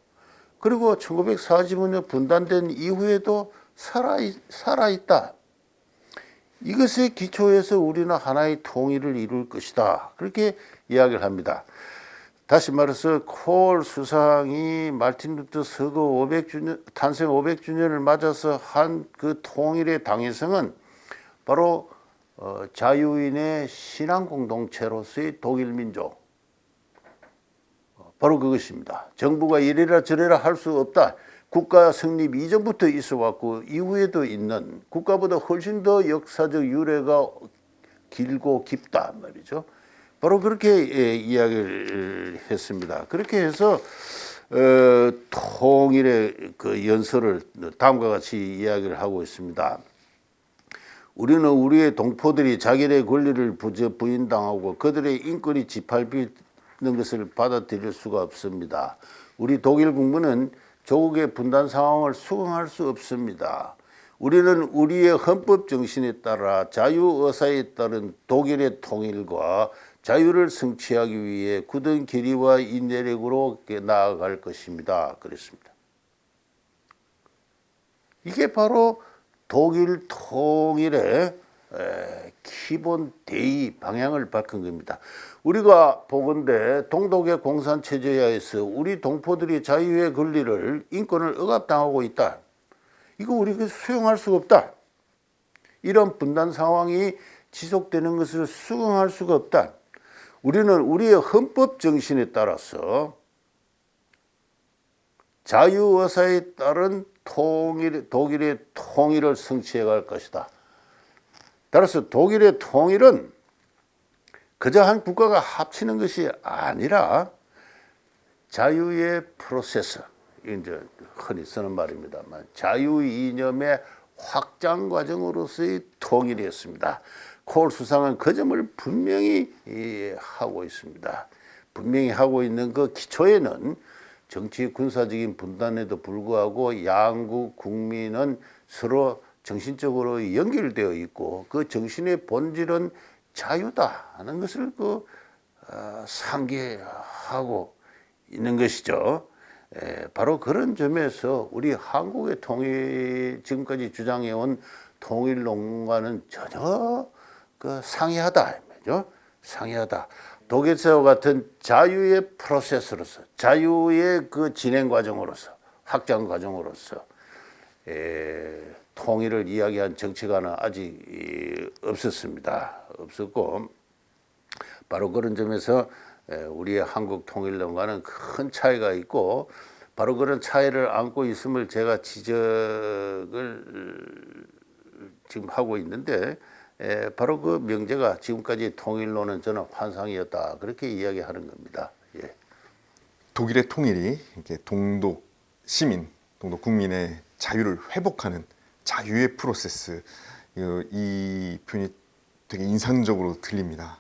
그리고 1945년 분단된 이후에도 살아 있다. 이것에 기초해서 우리는 하나의 통일을 이룰 것이다. 그렇게 이야기를 합니다. 다시 말해서 콜 수상이 마틴 루터 서거 500주년, 탄생 500주년을 맞아서 한 그 통일의 당위성은 바로 자유인의 신앙 공동체로서의 독일 민족, 바로 그것입니다. 정부가 이래라 저래라 할 수 없다. 국가 성립 이전부터 있어 왔고 이후에도 있는, 국가보다 훨씬 더 역사적 유래가 길고 깊다 말이죠. 바로 그렇게 이야기를 했습니다. 그렇게 해서 통일의 그 연설을 다음과 같이 이야기를 하고 있습니다. 우리는 우리의 동포들이 자기의 권리를 부인당하고 그들의 인권이 짓밟히는 것을 받아들일 수가 없습니다. 우리 독일 국민은 조국의 분단 상황을 수긍할 수 없습니다. 우리는 우리의 헌법 정신에 따라 자유의사에 따른 독일의 통일과 자유를 성취하기 위해 굳은 결의와 인내력으로 나아갈 것입니다. 그랬습니다. 이게 바로 독일 통일의 기본 대의 방향을 밝힌 겁니다. 우리가 보건대 동독의 공산체제하에서 우리 동포들이 자유의 권리를, 인권을 억압당하고 있다. 이거 우리가 수용할 수가 없다. 이런 분단 상황이 지속되는 것을 수긍할 수가 없다. 우리는 우리의 헌법 정신에 따라서 자유의사에 따른 독일의 통일을 성취해 갈 것이다. 따라서 독일의 통일은 그저 한 국가가 합치는 것이 아니라 자유의 프로세스, 이제 흔히 쓰는 말입니다만 자유 이념의 확장 과정으로서의 통일이었습니다. 콜 수상은 그 점을 분명히 하고 있습니다. 분명히 하고 있는 그 기초에는 정치 군사적인 분단에도 불구하고 양국 국민은 서로 정신적으로 연결되어 있고 그 정신의 본질은 자유다 하는 것을 상기하고 있는 것이죠. 바로 그런 점에서 우리 한국의 통일, 지금까지 주장해온 통일론과는 전혀 상이하다, 상이하다. 독일사와 같은 자유의 프로세스로서, 자유의 그 진행 과정으로서, 확장 과정으로서 통일을 이야기한 정치가는 아직 없었습니다. 없었고, 바로 그런 점에서 우리의 한국 통일론과는 큰 차이가 있고, 바로 그런 차이를 안고 있음을 제가 지적을 지금 하고 있는데, 바로 그 명제가 지금까지 통일론은 저는 환상이었다, 그렇게 이야기하는 겁니다. 예. 독일의 통일이 이렇게 동독 시민, 동독 국민의 자유를 회복하는 자유의 프로세스, 이 표현이 되게 인상적으로 들립니다.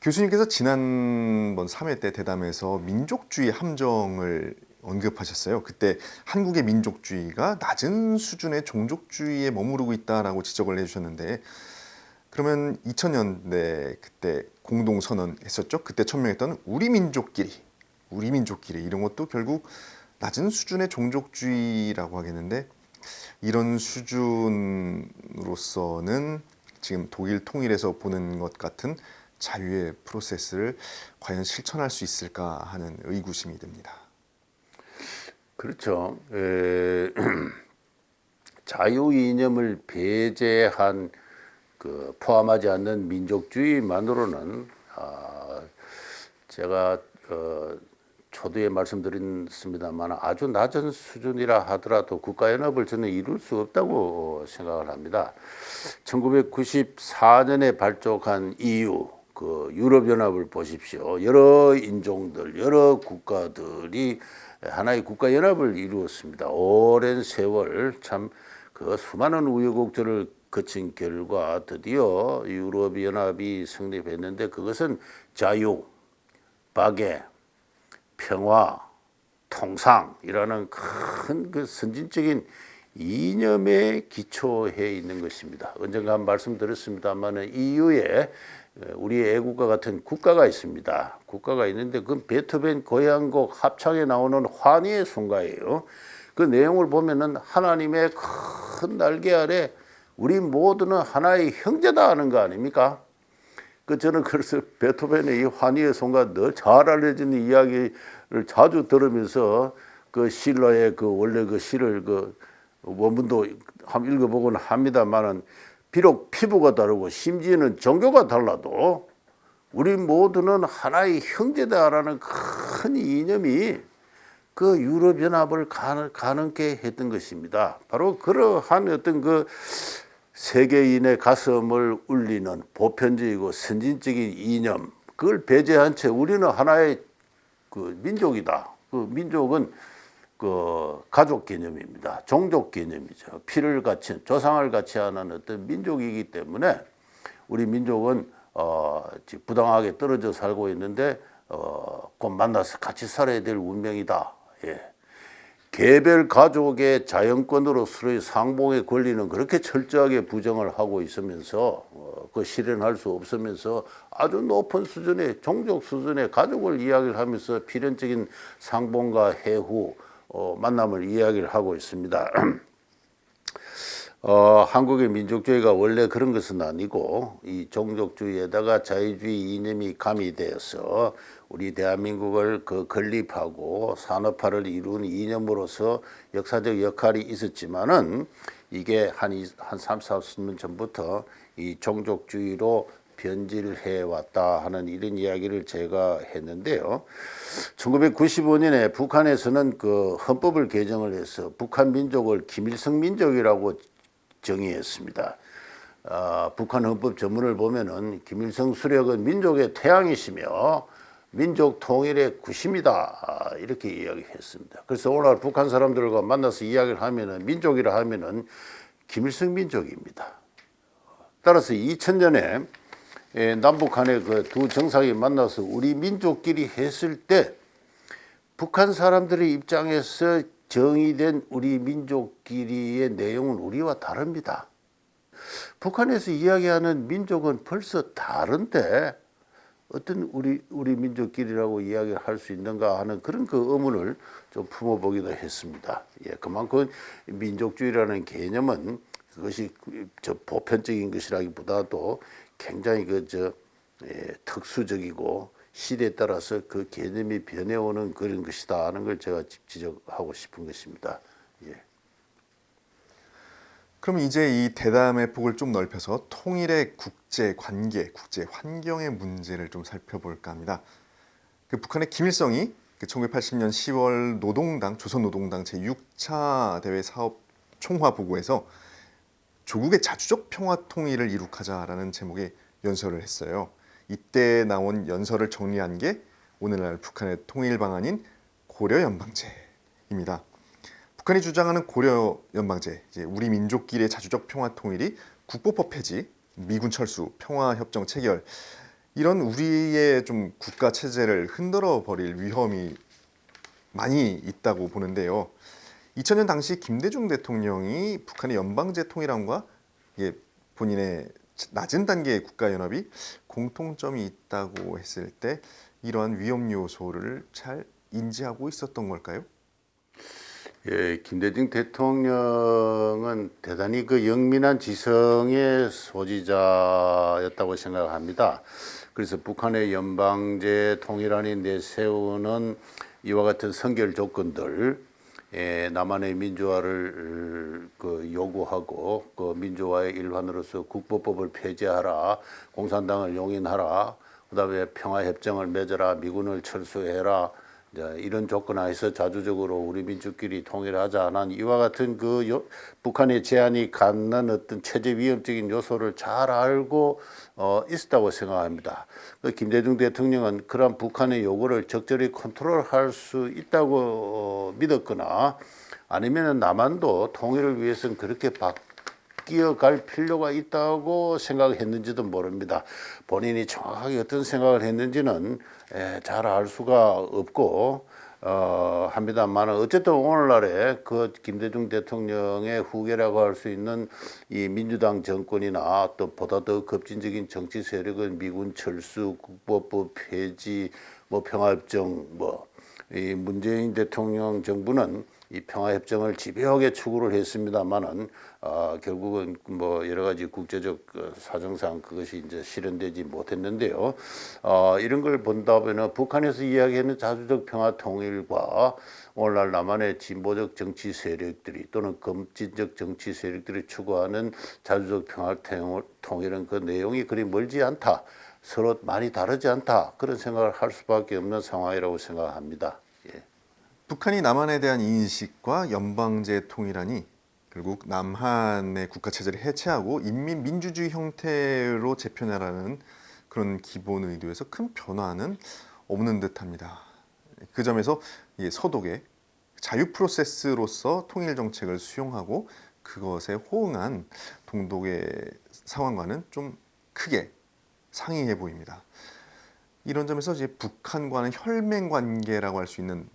교수님께서 지난번 3회 때 대담에서 민족주의 함정을 언급하셨어요. 그때 한국의 민족주의가 낮은 수준의 종족주의에 머무르고 있다라고 지적을 해주셨는데, 그러면 2000년대 그때 공동선언 했었죠. 그때 천명했던 우리 민족끼리 이런 것도 결국 낮은 수준의 종족주의라고 하겠는데, 이런 수준으로서는 지금 독일 통일에서 보는 것 같은 자유의 프로세스를 과연 실천할 수 있을까 하는 의구심이 듭니다. 그렇죠. 자유 이념을 배제한 포함하지 않는 민족주의만으로는 제가 초두에 말씀드렸습니다만 아주 낮은 수준이라 하더라도 국가연합을 저는 이룰 수 없다고 생각을 합니다. 1994년에 발족한 EU, 유럽연합을 보십시오. 여러 인종들, 여러 국가들이 하나의 국가연합을 이루었습니다. 오랜 세월 참 수많은 우여곡절을 거친 결과 드디어 유럽연합이 성립했는데, 그것은 자유, 박애, 평화, 통상이라는 큰 선진적인 이념에 기초해 있는 것입니다. 언젠가 한 말씀드렸습니다만 이후에 우리 애국가 같은 국가가 있습니다. 국가가 있는데 그 베토벤 고향곡 합창에 나오는 환희의 순가예요. 그 내용을 보면은 하나님의 큰 날개 아래 우리 모두는 하나의 형제다 하는 거 아닙니까? 저는 그래서 베토벤의 이 환희의 순가 늘 잘 알려진 이야기를 자주 들으면서 그 실러의 그 원래 그 시를 그 원문도 한번 읽어보곤 합니다만은 비록 피부가 다르고 심지어는 종교가 달라도 우리 모두는 하나의 형제다라는 큰 이념이 그 유럽연합을 가능케 했던 것입니다. 바로 그러한 어떤 그 세계인의 가슴을 울리는 보편적이고 선진적인 이념, 그걸 배제한 채 우리는 하나의 그 민족이다. 그 민족은 그 가족 개념입니다. 종족 개념이죠. 피를 갖춘 조상을 같이 하는 어떤 민족이기 때문에 우리 민족은 부당하게 떨어져 살고 있는데 곧 만나서 같이 살아야 될 운명이다. 예. 개별 가족의 자연권으로 서로의 상봉의 권리는 그렇게 철저하게 부정을 하고 있으면서 그 실현할 수 없으면서 아주 높은 수준의 종족 수준의 가족을 이야기를 하면서 필연적인 상봉과 해후 만남을 이야기를 하고 있습니다. 한국의 민족주의가 원래 그런 것은 아니고 이 종족주의에다가 자유주의 이념이 가미되어서 우리 대한민국을 그 건립하고 산업화를 이룬 이념으로서 역사적 역할이 있었지만은 이게 한 3, 40년 전부터 이 종족주의로 변질해 왔다 하는 이런 이야기를 제가 했는데요. 1995년에 북한에서는 그 헌법을 개정을 해서 북한 민족을 김일성 민족이라고 정의했습니다. 북한 헌법 전문을 보면은 김일성 수령은 민족의 태양이시며 민족 통일의 구심이다 이렇게 이야기했습니다. 그래서 오늘 북한 사람들과 만나서 이야기를 하면은 민족이라 하면은 김일성 민족입니다. 따라서 2000년에 남북한의 그 두 정상이 만나서 우리 민족끼리 했을 때 북한 사람들의 입장에서 정의된 우리 민족끼리의 내용은 우리와 다릅니다. 북한에서 이야기하는 민족은 벌써 다른데 어떤 우리 민족끼리라고 이야기를 할 수 있는가 하는 그런 그 의문을 좀 품어보기도 했습니다. 예, 그만큼 민족주의라는 개념은 그것이 저 보편적인 것이라기보다도 굉장히 특수적이고 시대에 따라서 그 개념이 변해오는 그런 것이다 하는 걸 제가 지적하고 싶은 것입니다. 예. 그럼 이제 이 대담의 폭을 좀 넓혀서 통일의 국제 관계, 국제 환경의 문제를 좀 살펴볼까 합니다. 그 북한의 김일성이 1980년 10월 노동당, 조선노동당 제6차 대회 사업 총화 보고에서 조국의 자주적 평화 통일을 이룩하자라는 제목의 연설을 했어요. 이때 나온 연설을 정리한 게 오늘날 북한의 통일 방안인 고려연방제입니다. 북한이 주장하는 고려연방제, 이제 우리 민족끼리의 자주적 평화 통일이 국보법 폐지, 미군 철수, 평화협정 체결 이런 우리의 좀 국가 체제를 흔들어 버릴 위험이 많이 있다고 보는데요. 2000년 당시 김대중 대통령이 북한의 연방제 통일함과 본인의 낮은 단계의 국가연합이 공통점이 있다고 했을 때 이러한 위험 요소를 잘 인지하고 있었던 걸까요? 예, 김대중 대통령은 대단히 그 영민한 지성의 소지자였다고 생각합니다. 그래서 북한의 연방제 통일안이 내세우는 이와 같은 선결 조건들, 남한의 민주화를 요구하고 그 민주화의 일환으로서 국보법을 폐지하라, 공산당을 용인하라, 그다음에 평화협정을 맺어라, 미군을 철수해라. 이런 조건 하에서 자주적으로 우리 민족끼리 통일하자는 이와 같은 북한의 제안이 갖는 어떤 체제 위협적인 요소를 잘 알고 있었다고 생각합니다. 김대중 대통령은 그런 북한의 요구를 적절히 컨트롤할 수 있다고 믿었거나 아니면 남한도 통일을 위해서는 그렇게 바뀌어갈 필요가 있다고 생각했는지도 모릅니다. 본인이 정확하게 어떤 생각을 했는지는 잘 알 수가 없고 합니다만 어쨌든 오늘날에 그 김대중 대통령의 후계라고 할 수 있는 이 민주당 정권이나 또 보다 더 급진적인 정치 세력은 미군 철수, 국보법 폐지, 뭐 평화협정, 뭐 이 문재인 대통령 정부는 이 평화협정을 집요하게 추구를 했습니다만은 결국은 뭐 여러 가지 국제적 사정상 그것이 이제 실현되지 못했는데요. 이런 걸 본다 보면 북한에서 이야기하는 자주적 평화 통일과 오늘날 남한의 진보적 정치 세력들이 또는 검진적 정치 세력들이 추구하는 자주적 평화 통일은 그 내용이 그리 멀지 않다. 서로 많이 다르지 않다. 그런 생각을 할 수밖에 없는 상황이라고 생각합니다. 예. 북한이 남한에 대한 인식과 연방제 통일하니 결국 남한의 국가 체제를 해체하고 인민민주주의 형태로 재편하라는 그런 기본 의도에서 큰 변화는 없는 듯합니다. 그 점에서 서독의 자유 프로세스로서 통일 정책을 수용하고 그것에 호응한 동독의 상황과는 좀 크게 상이해 보입니다. 이런 점에서 이제 북한과는 혈맹 관계라고 할 수 있는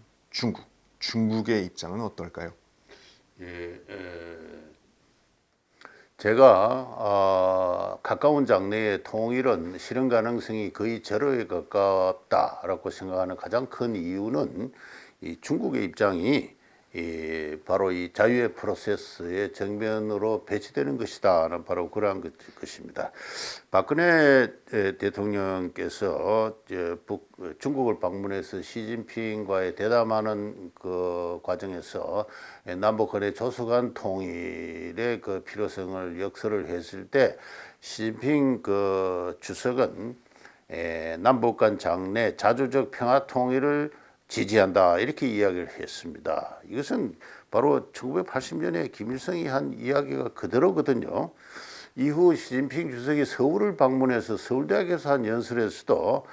중국의 입장은 어떨까요? 예, 제가 가까운 장래의 통일은 실현 가능성이 거의 제로에 가깝다라고 생각하는 가장 큰 이유는 이 중국의 입장이 바로 이 자유의 프로세스의 정면으로 배치되는 것이다는 바로 그러한 것입니다. 박근혜 대통령께서 중국을 방문해서 시진핑과의 대담하는 그 과정에서 남북 간의 조속한 통일의 그 필요성을 역설을 했을 때 시진핑 그 주석은 남북 간 장래 자주적 평화 통일을 지지한다 이렇게 이야기를 했습니다. 이것은 바로 1980년에 김일성이 한 이야기가 그대로거든요. 이후 시진핑 주석이 서울을 방문해서 서울대학에서 한 연설에서도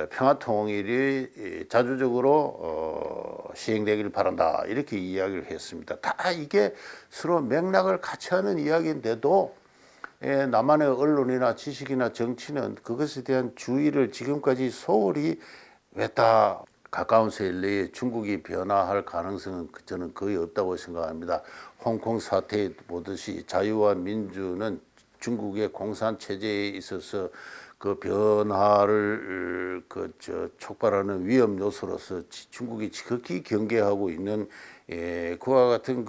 평화 통일이 자주적으로 시행되기를 바란다 이렇게 이야기를 했습니다. 다 이게 서로 맥락을 같이 하는 이야기인데도 남한의 언론이나 지식이나 정치는 그것에 대한 주의를 지금까지 소홀히 왜다 가까운 세일 내에 중국이 변화할 가능성은 저는 거의 없다고 생각합니다. 홍콩 사태에 보듯이 자유와 민주는 중국의 공산 체제에 있어서 그 변화를 촉발하는 위험 요소로서 중국이 지극히 경계하고 있는 그와 같은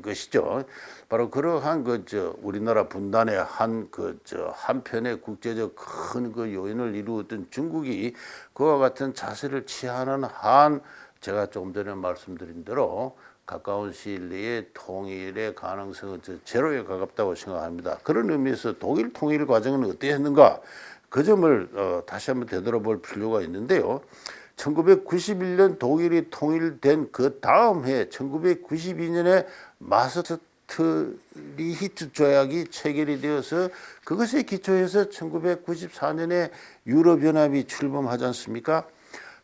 것이죠. 바로 그러한 우리나라 분단의 한편의 국제적 큰 그 요인을 이루었던 중국이 그와 같은 자세를 취하는 한 제가 조금 전에 말씀드린 대로 가까운 시일 내에 통일의 가능성은 제로에 가깝다고 생각합니다. 그런 의미에서 독일 통일 과정은 어땠는가 그 점을 다시 한번 되돌아볼 필요가 있는데요. 1991년 독일이 통일된 그 다음 해 1992년에 마스트리히트 조약이 체결이 되어서 그것에 기초해서 1994년에 유럽연합이 출범하지 않습니까?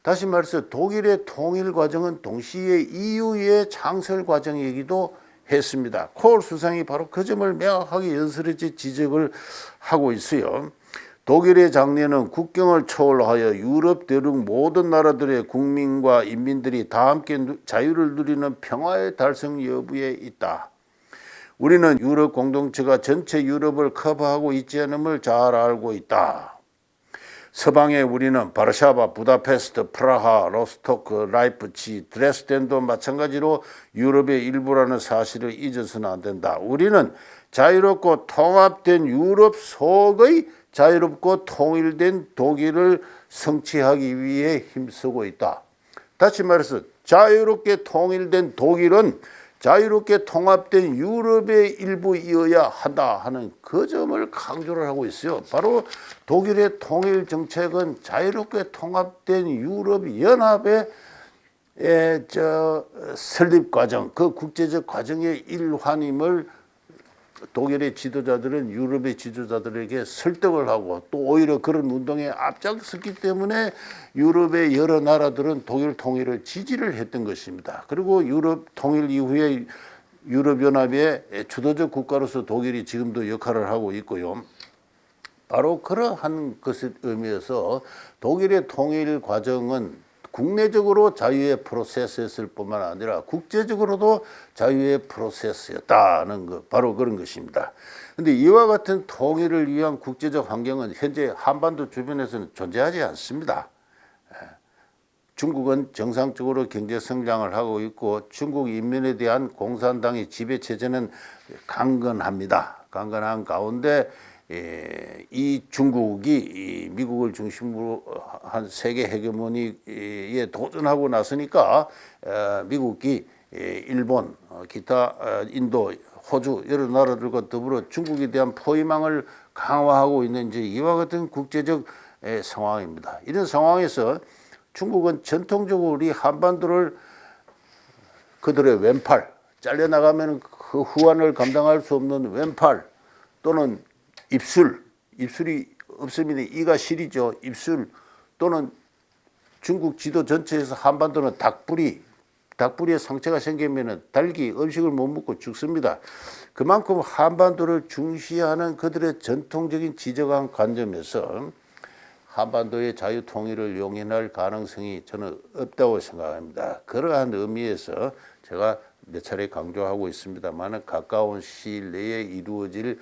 다시 말해서 독일의 통일 과정은 동시에 EU의 창설 과정이기도 했습니다. 코올 수상이 바로 그 점을 명확하게 연설에서 지적을 하고 있어요. 독일의 장래는 국경을 초월하여 유럽 대륙 모든 나라들의 국민과 인민들이 다 함께 자유를 누리는 평화의 달성 여부에 있다. 우리는 유럽 공동체가 전체 유럽을 커버하고 있지 않음을 잘 알고 있다. 서방에 우리는 바르샤바, 부다페스트, 프라하, 로스토크, 라이프치, 드레스덴도 마찬가지로 유럽의 일부라는 사실을 잊어서는 안 된다. 우리는 자유롭고 통합된 유럽 속의 자유롭고 통일된 독일을 성취하기 위해 힘쓰고 있다. 다시 말해서 자유롭게 통일된 독일은 자유롭게 통합된 유럽의 일부이어야 한다 하는 그 점을 강조를 하고 있어요. 바로 독일의 통일 정책은 자유롭게 통합된 유럽 연합의 설립 과정, 그 국제적 과정의 일환임을 독일의 지도자들은 유럽의 지도자들에게 설득을 하고 또 오히려 그런 운동에 앞장섰기 때문에 유럽의 여러 나라들은 독일 통일을 지지를 했던 것입니다. 그리고 유럽 통일 이후에 유럽연합의 주도적 국가로서 독일이 지금도 역할을 하고 있고요. 바로 그러한 것을 의미해서 독일의 통일 과정은 국내적으로 자유의 프로세스였을 뿐만 아니라 국제적으로도 자유의 프로세스였다는 것, 바로 그런 것입니다. 그런데 이와 같은 통일을 위한 국제적 환경은 현재 한반도 주변에서는 존재하지 않습니다. 중국은 정상적으로 경제 성장을 하고 있고 중국 인민에 대한 공산당의 지배 체제는 강건합니다. 강건한 가운데 이 중국이 미국을 중심으로 한 세계 헤게모니에 도전하고 나서니까 미국이 일본, 기타 인도, 호주 여러 나라들과 더불어 중국에 대한 포위망을 강화하고 있는 이제 이와 같은 국제적 상황입니다. 이런 상황에서 중국은 전통적으로 우리 한반도를 그들의 왼팔, 잘려나가면 그 후환을 감당할 수 없는 왼팔 또는 입술이 없으면 이가 시리죠. 입술 또는 중국 지도 전체에서 한반도는 닭뿌리에 상처가 생기면 닭이 음식을 못 먹고 죽습니다. 그만큼 한반도를 중시하는 그들의 전통적인 지적한 관점에서 한반도의 자유 통일을 용인할 가능성이 저는 없다고 생각합니다. 그러한 의미에서 제가 몇 차례 강조하고 있습니다만 가까운 시일 내에 이루어질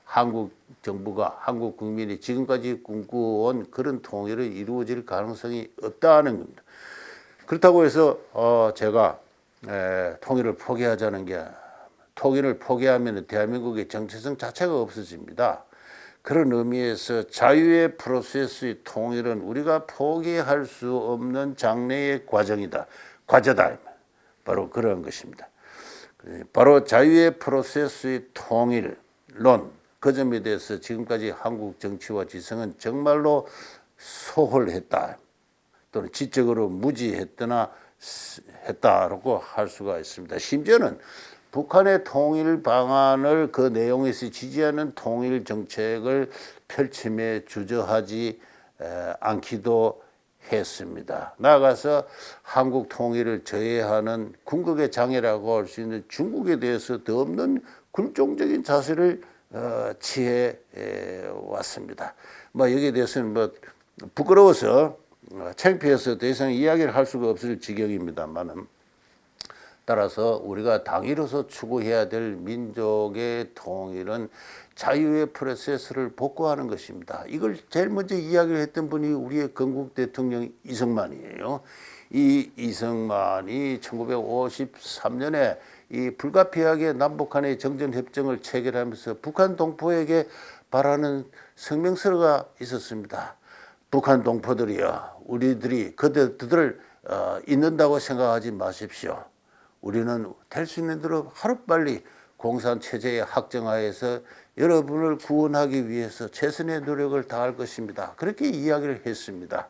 한국 정부가 한국 국민이 지금까지 꿈꿔온 그런 통일이 이루어질 가능성이 없다는 겁니다. 그렇다고 해서 제가 통일을 포기하자는 게 통일을 포기하면 대한민국의 정체성 자체가 없어집니다. 그런 의미에서 자유의 프로세스의 통일은 우리가 포기할 수 없는 장래의 과제다. 바로 그런 것입니다. 바로 자유의 프로세스의 통일론, 그 점에 대해서 지금까지 한국 정치와 지성은 정말로 소홀했다 또는 지적으로 무지했다고 할 수가 있습니다. 심지어는 북한의 통일 방안을 그 내용에서 지지하는 통일 정책을 펼침에 주저하지 않기도 했습니다. 나아가서 한국 통일을 저해하는 궁극의 장애라고 할 수 있는 중국에 대해서 더 없는 굴종적인 자세를 취해 왔습니다. 여기에 대해서는 부끄러워서 창피해서 더 이상 이야기를 할 수가 없을 지경입니다만은. 따라서 우리가 당일로서 추구해야 될 민족의 통일은 자유의 프로세스를 복구하는 것입니다. 이걸 제일 먼저 이야기를 했던 분이 우리의 건국 대통령 이승만이에요. 이 이승만이 1953년에 이 불가피하게 남북한의 정전협정을 체결하면서 북한 동포에게 바라는 성명서가 있었습니다. 북한 동포들이여, 우리들이 그들을 잊는다고 생각하지 마십시오. 우리는 될 수 있는 대로 하루빨리 공산체제의 확정하에서 여러분을 구원하기 위해서 최선의 노력을 다할 것입니다. 그렇게 이야기를 했습니다.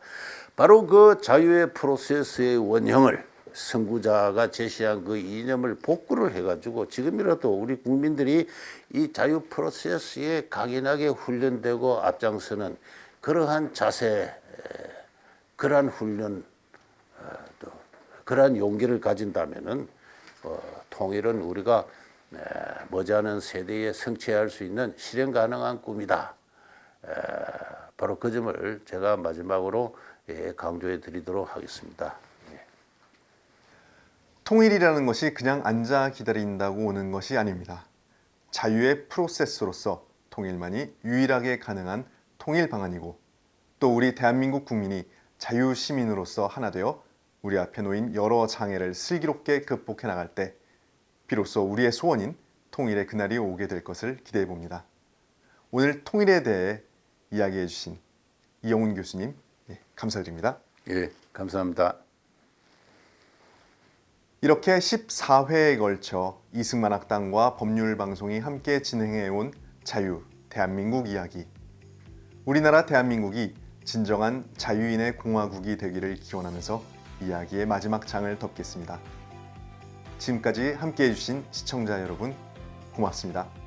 바로 그 자유의 프로세스의 원형을 선구자가 제시한 그 이념을 복구를 해가지고 지금이라도 우리 국민들이 이 자유 프로세스에 강인하게 훈련되고 앞장서는 그러한 자세, 그러한 훈련, 또 그러한 용기를 가진다면은 통일은 우리가 머지않은 세대에 성취할 수 있는 실현 가능한 꿈이다. 바로 그 점을 제가 마지막으로 강조해 드리도록 하겠습니다. 통일이라는 것이 그냥 앉아 기다린다고 오는 것이 아닙니다. 자유의 프로세스로서 통일만이 유일하게 가능한 통일 방안이고 또 우리 대한민국 국민이 자유시민으로서 하나 되어 우리 앞에 놓인 여러 장애를 슬기롭게 극복해 나갈 때 비로소 우리의 소원인 통일의 그날이 오게 될 것을 기대해 봅니다. 오늘 통일에 대해 이야기해 주신 이영훈 교수님 감사드립니다. 예, 감사합니다. 이렇게 14회에 걸쳐 이승만 학당과 법률방송이 함께 진행해온 자유, 대한민국 이야기. 우리나라 대한민국이 진정한 자유인의 공화국이 되기를 기원하면서 이야기의 마지막 장을 덮겠습니다. 지금까지 함께해 주신 시청자 여러분 고맙습니다.